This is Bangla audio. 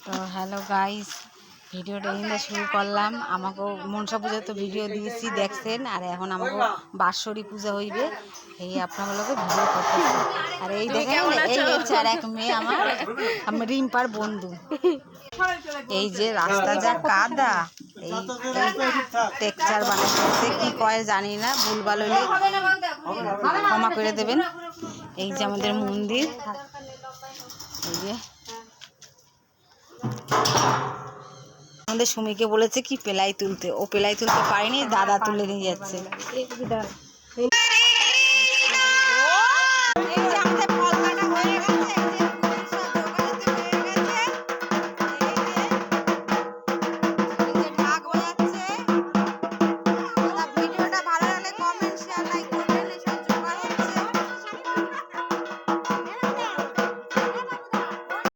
তো হ্যালো গাইস, ভিডিওটা এখানে শুরু করলাম। আমাকেও মনসা পূজা তো ভিডিও দিয়েছি, দেখছেন। আর এখন আমাকে বাৎসরী পূজা হইবে, এই আপনাগুলোকে ভিডিও করতেছি। আর এই দেখেন, এই হচ্ছে আর এক মেয়ে আমার রিম্পার বন্ধু। এই যে রাস্তা যা কাদা, এই টেক্সচার বানাইতেছে, কি কয় জানি না, ভুলভাল হইলে ক্ষমা করে দেবেন। এই যে আমাদের মন্দির, এই যে আমাদের সুমিকে বলেছে কি পেলাই তুলতে, ও পেলাই তুলতে পারেনি, দাদা তুলে নিয়ে যাচ্ছে।